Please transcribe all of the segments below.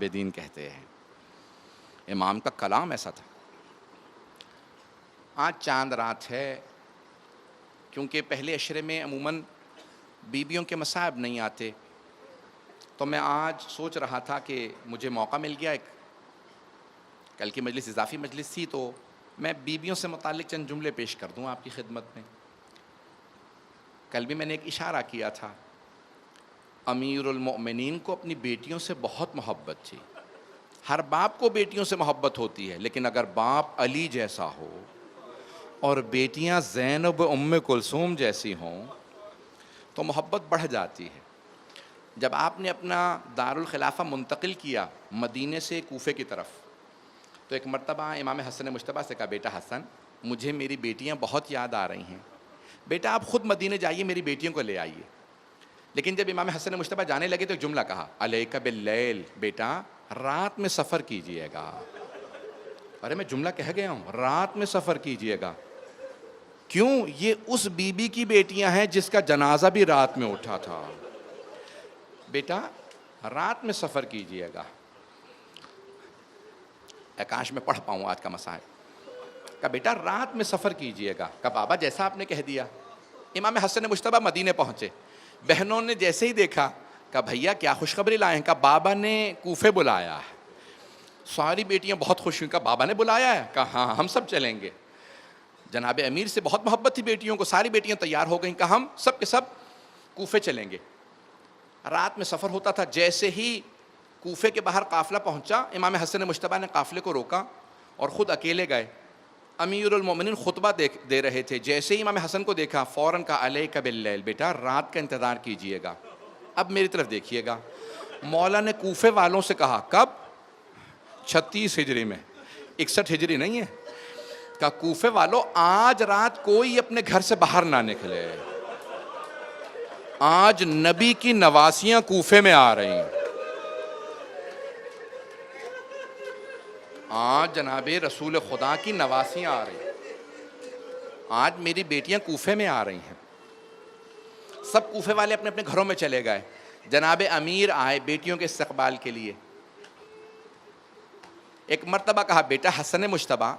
बेदीन कहते हैं। इमाम का कलाम ऐसा था। आज चांद रात है, क्योंकि पहले अशरे में अमूमन बीबियों के मसाइब नहीं आते, तो मैं आज सोच रहा था कि मुझे मौका मिल गया, एक कल की मजलिस इजाफ़ी मजलिस थी, तो मैं बीबियों से मुताल्लिक़ चंद जुमले पेश कर दूँ आपकी खिदमत में। कल भी मैंने एक इशारा किया था, अमीरुल मोमिनीन को अपनी बेटियों से बहुत मोहब्बत थी। हर बाप को बेटियों से मोहब्बत होती है, लेकिन अगर बाप अली जैसा हो और बेटियां ज़ैनब उम्मे कुलसूम जैसी हों तो मोहब्बत बढ़ जाती है। जब आपने अपना दारुल खिलाफा मुंतकिल किया मदीने से कूफे की तरफ, तो एक मरतबा इमाम हसन मुश्तबा से कहा, बेटा हसन, मुझे मेरी बेटियां बहुत याद आ रही हैं, बेटा आप ख़ुद मदीने जाइए, मेरी बेटियों को ले आइए। लेकिन जब इमाम हसन मुश्तबा जाने लगे तो एक जुमला कहा, अलैका बिल्लैल, बेटा रात में सफ़र कीजिएगा। अरे मैं जुमला कह गया हूँ, रात में सफ़र कीजिएगा। क्यों? ये उस बीबी की बेटियां हैं जिसका जनाजा भी रात में उठा था। बेटा रात में सफ़र कीजिएगा। आकाश में पढ़ पाऊँ आज का मसाइल। कहा बेटा रात में सफ़र कीजिएगा। कहा बाबा जैसा आपने कह दिया। इमाम हसन मुश्तबा मदीने पहुँचे, बहनों ने जैसे ही देखा, कहा भैया क्या खुशखबरी लाए हैं? कहा बाबा ने कूफे बुलाया है। सारी बेटियां बहुत खुश हुई। कहा बाबा ने बुलाया है? कहा हाँ, हम सब चलेंगे। जनाब अमीर से बहुत मोहब्बत थी बेटियों को, सारी बेटियां तैयार हो गईं। कहा हम सब के सब कूफे चलेंगे। रात में सफ़र होता था। जैसे ही कूफे के बाहर काफ़िला पहुंचा, इमाम हसन मुश्तबा ने काफ़िले को रोका और ख़ुद अकेले गए। अमीरुल मोमिनीन खुतबा दे रहे थे। जैसे ही इमाम हसन को देखा, फ़ौरन कहा अलैका बिल्लैल, बेटा रात का इंतज़ार कीजिएगा। अब मेरी तरफ देखिएगा। मौला ने कूफे वालों से कहा, कब? 36 हिजरी में, 61 हिजरी नहीं है। कहा कूफे वालों, आज रात कोई अपने घर से बाहर ना निकले। आज नबी की नवासियां कूफे में आ रही हैं। आज जनाबे रसूल खुदा की नवासियां आ रही हैं। आज मेरी बेटियां कूफे में आ रही हैं। सब कूफे वाले अपने अपने घरों में चले गए। जनाबे अमीर आए बेटियों के इस्तकबाल के लिए। एक मर्तबा कहा, बेटा हसन मुश्तबा,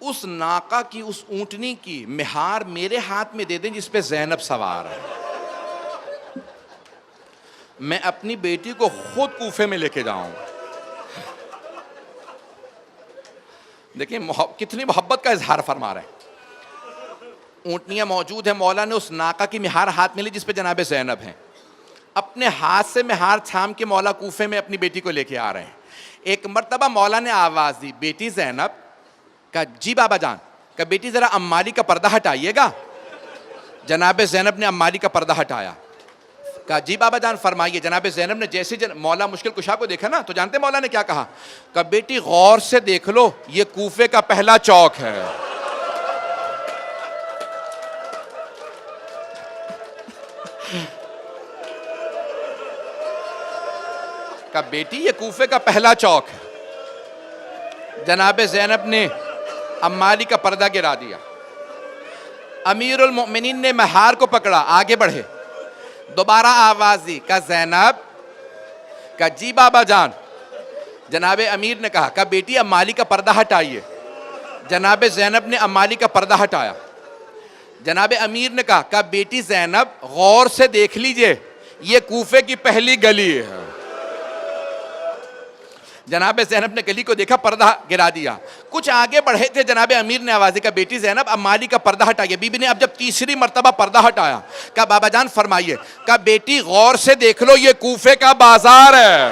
उस नाका की, उस ऊंटनी की मिहार मेरे हाथ में दे दें जिस पे ज़ैनब सवार है। मैं अपनी बेटी को खुद कूफे में लेके जाऊं। देखिए कितनी मोहब्बत का इजहार फरमा रहे हैं। ऊँटनियाँ मौजूद है, मौला ने उस नाका की मिहार हाथ में ली जिस पे जनाब ज़ैनब हैं। अपने हाथ से मिहार थाम के मौला कूफे में अपनी बेटी को लेके आ रहे हैं। एक मर्तबा मौला ने आवाज़ दी, बेटी ज़ैनब। कहा जी बाबा जान। कहा बेटी ज़रा अम्मारी का पर्दा हटाइएगा। जनाब ज़ैनब ने अम्मारी का पर्दा हटाया। कहा जी बाबा जान फरमाइए। जनाब ज़ैनब ने जैसे मौला मुश्किल कुशा को देखा ना, तो जानते मौला ने क्या कहा? कहा बेटी गौर से देख लो, ये कूफे का पहला चौक है। कहा बेटी ये कूफे का पहला चौक है। जनाब ज़ैनब ने अम्मारी का पर्दा गिरा दिया। अमीरुल मोमिनीन ने महार को पकड़ा, आगे बढ़े, दोबारा आवाज़ दी, कहा ज़ैनब। कहा जी बाबा जान। जनाब अमीर ने कहा बेटी अम्मारी का पर्दा हटाइए। जनाब ज़ैनब ने अम्मारी का पर्दा हटाया। जनाब अमीर ने कहा बेटी ज़ैनब गौर से देख लीजिए, ये कूफे की पहली गली है। जनाब ज़ैनब ने गली को देखा, पर्दा गिरा दिया। कुछ आगे बढ़े थे, जनाब अमीर ने आवाज़ दी, कहा बेटी ज़ैनब अम्मारी का पर्दा हटाइए। बीबी ने अब जब तीसरी मर्तबा पर्दा हटाया, कहा बाबा जान फरमाइए। कहा बेटी गौर से देख लो, ये कूफे का बाजार है।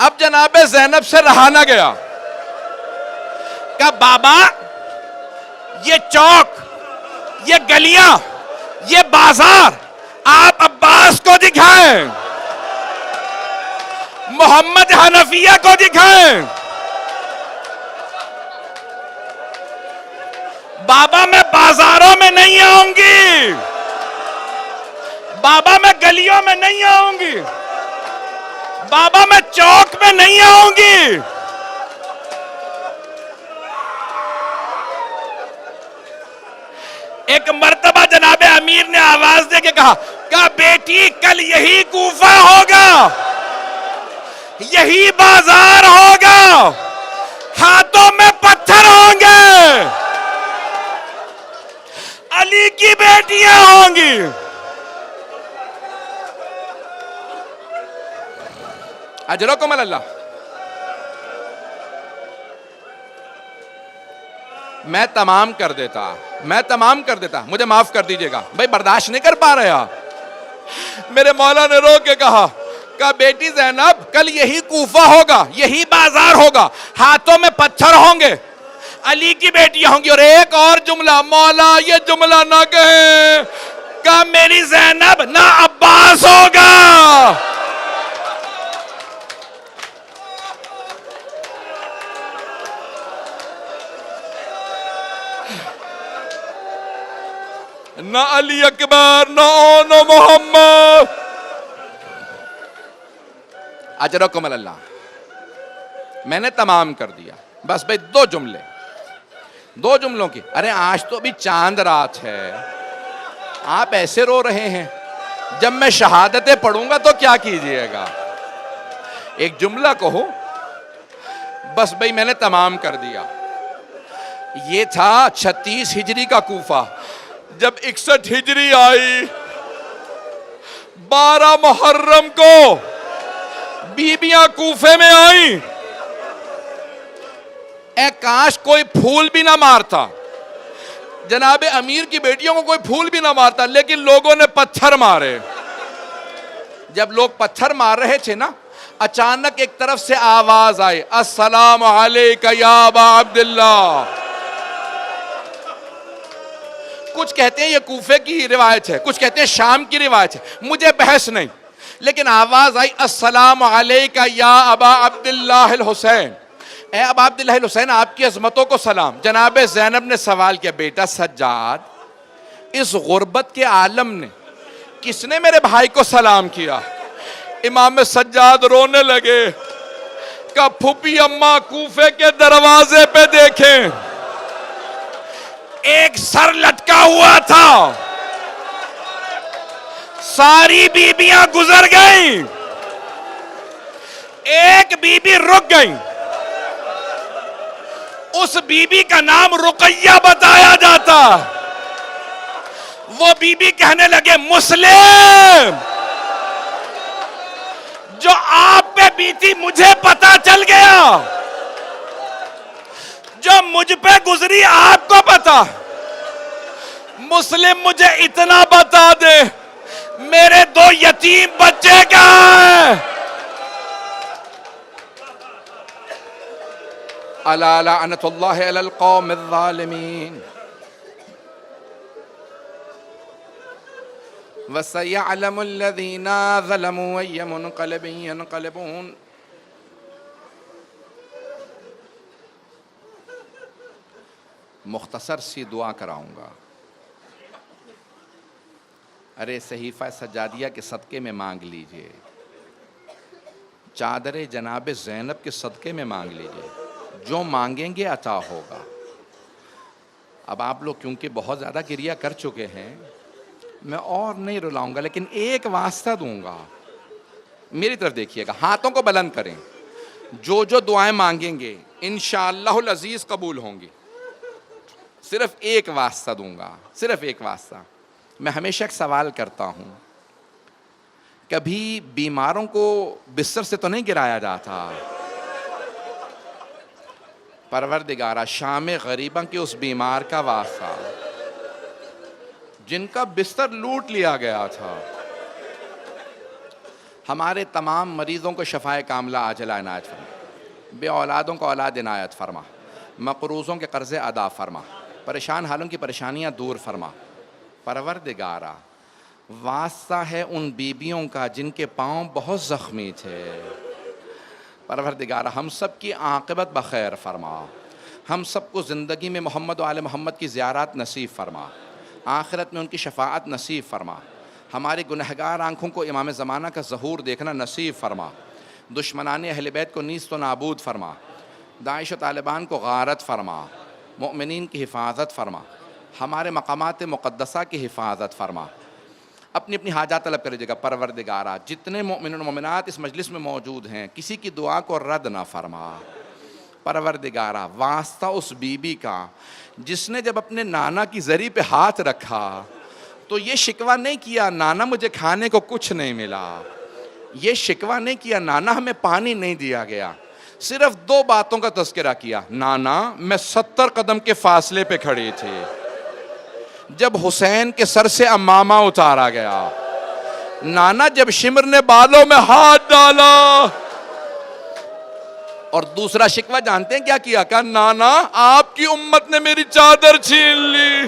अब जनाब ज़ैनब से रहा ना गया। कहा बाबा ये चौक, ये गलियां, ये बाजार आप अब्बास को दिखाएं, मोहम्मद हनफिया को दिखाएं। बाबा मैं बाजारों में नहीं आऊंगी, बाबा मैं गलियों में नहीं आऊंगी, बाबा मैं चौक में नहीं आऊंगी। एक मर्तबा जनाब अमीर ने आवाज दे के कहा बेटी कल यही कूफा होगा, यही बाजार होगा, हाथों में पत्थर होंगे, अली की बेटियां होंगी। अजरकुम अल्लाह। मैं तमाम कर देता, मुझे माफ कर दीजिएगा भाई, बर्दाश्त नहीं कर पा रहे आप। मेरे मौला ने रो के कहा बेटी ज़ैनब कल यही कूफा होगा, यही बाजार होगा, हाथों में पत्थर होंगे, अली की बेटियां होंगी। और एक और जुमला, मौला ये जुमला ना कहे मेरी ज़ैनब ना अब्बास होगा। ना अली अकबर, ना मोहम्मद। अजरकुम अल्लाह। मैंने तमाम कर दिया, बस भाई दो जुमलों की। अरे आज तो अभी चांद रात है, आप ऐसे रो रहे हैं, जब मैं शहादतें पढ़ूंगा तो क्या कीजिएगा। एक जुमला कहो, बस भाई मैंने तमाम कर दिया। ये था 36 हिजरी का कूफा। जब 61 हिजरी आई, 12 मुहर्रम को बीबियां कूफे में आई। काश कोई फूल भी ना मारता, जनाबे अमीर की बेटियों को कोई फूल भी ना मारता, लेकिन लोगों ने पत्थर मारे। जब लोग पत्थर मार रहे थे ना, अचानक एक तरफ से आवाज आई, अस्सलाम अलैका या अबा अब्दुल्लाह। कुछ कहते हैं ये कूफे की रिवायत है, कुछ कहते हैं शाम की रिवायत है, मुझे बहस नहीं, लेकिन आवाज आई अस्सलाम अलैका या अबा अब्दुल्लाह अल हुसैन। ए अबा अब्दुल्लाह अल हुसैन, आपकी अजमतों को सलाम। जनाबे ज़ैनब ने सवाल किया, बेटा सज्जाद, इस गुर्बत के आलम ने किसने मेरे भाई को सलाम किया? इमाम सज्जाद रोने लगे। का फूफी अम्मा कूफे के दरवाजे पे देखें, एक सर लटका हुआ था, सारी बीबियां गुजर गईं, एक बीबी रुक गई। उस बीबी का नाम रुकैया बताया जाता। वो बीबी कहने लगे, मुस्लिम, जो आप पे बीती मुझे पता चल गया, जो मुझ पे गुजरी आपको पता। मुस्लिम मुझे इतना बता दे, मेरे 2 यतीम बच्चे कहां हैं? अला लअनतुल्लाहि अलल कौमिज़ ज़ालिमीन वसयअलमुल लज़ीना ज़लमू अय्य मुनक़लिबिन यनक़लिबून। मुख्तसर सी दुआ कराऊंगा। अरे सहीफ़ा सज्जादिया के सदक़े में मांग लीजिए, चादर जनाब ज़ैनब के सदक़े में मांग लीजिए, जो मांगेंगे अता होगा। अब आप लोग क्योंकि बहुत ज़्यादा क्रिया कर चुके हैं, मैं और नहीं रुलाऊंगा, लेकिन एक वास्ता दूंगा, मेरी तरफ देखिएगा, हाथों को बुलंद करें। जो जो दुआएं मांगेंगे इंशाअल्लाहुल अज़ीज़ कबूल होंगी। सिर्फ एक वास्ता दूंगा, सिर्फ एक वास्ता। मैं हमेशा एक सवाल करता हूं, कभी बीमारों को बिस्तर से तो नहीं गिराया जाता? परवरदिगारा, शाम गरीबा के उस बीमार का वास्ता जिनका बिस्तर लूट लिया गया था, हमारे तमाम मरीजों को शफाए कामला आजला इनायत फरमा, बे औलादों को औलाद इनायत फरमा, मकरूज़ों के कर्ज़े अदा फरमा, परेशान हालों की परेशानियां दूर फरमा। परवरदिगारा, वास्ता है उन बीबियों का जिनके पाँव बहुत ज़ख्मी थे। परवरदिगारा, हम सब की आक़िबत बखैर फरमा, हम सबको ज़िंदगी में मोहम्मद व आले मोहम्मद की ज़ियारत नसीब फरमा, आखिरत में उनकी शफ़ाअत नसीब फरमा, हमारी गुनहगार आँखों को इमाम ज़माना का ज़हूर देखना नसीब फरमा, दुश्मनाने अहल बैत को नीस्त व नाबूद फरमा, दाइश व तालिबान को गारत फरमा, मोमिनीन की हिफाजत फरमा, हमारे मकामात मुक़द्दसा की हिफाजत फरमा, अपनी अपनी हाजात तलब करिएगा। परवरदिगारा, जितने मोमिन और मोमिनात इस मजलिस में मौजूद हैं, किसी की दुआ को रद्द ना फरमा। परवरदिगारा, वास्ता उस बीबी का जिसने जब अपने नाना की जरी पे हाथ रखा तो ये शिकवा नहीं किया नाना मुझे खाने को कुछ नहीं मिला, ये शिकवा नहीं किया नाना हमें पानी नहीं दिया गया। सिर्फ दो बातों का तज़किरा किया, नाना मैं 70 कदम के फासले पे खड़ी थी जब हुसैन के सर से अम्मामा उतारा गया, नाना जब शिमर ने बालों में हाथ डाला। और दूसरा शिकवा जानते हैं क्या किया? कहा नाना आपकी उम्मत ने मेरी चादर छीन ली।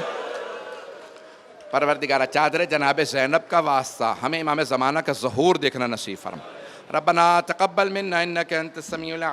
परवरदिगारा, चादर जनाब ज़ैनब का वास्ता हमें इमाम ज़माना का ज़हूर देखना नसीब फरमा। रब्बना तक़ब्बल मिन्ना इन्नका अंतस समीउल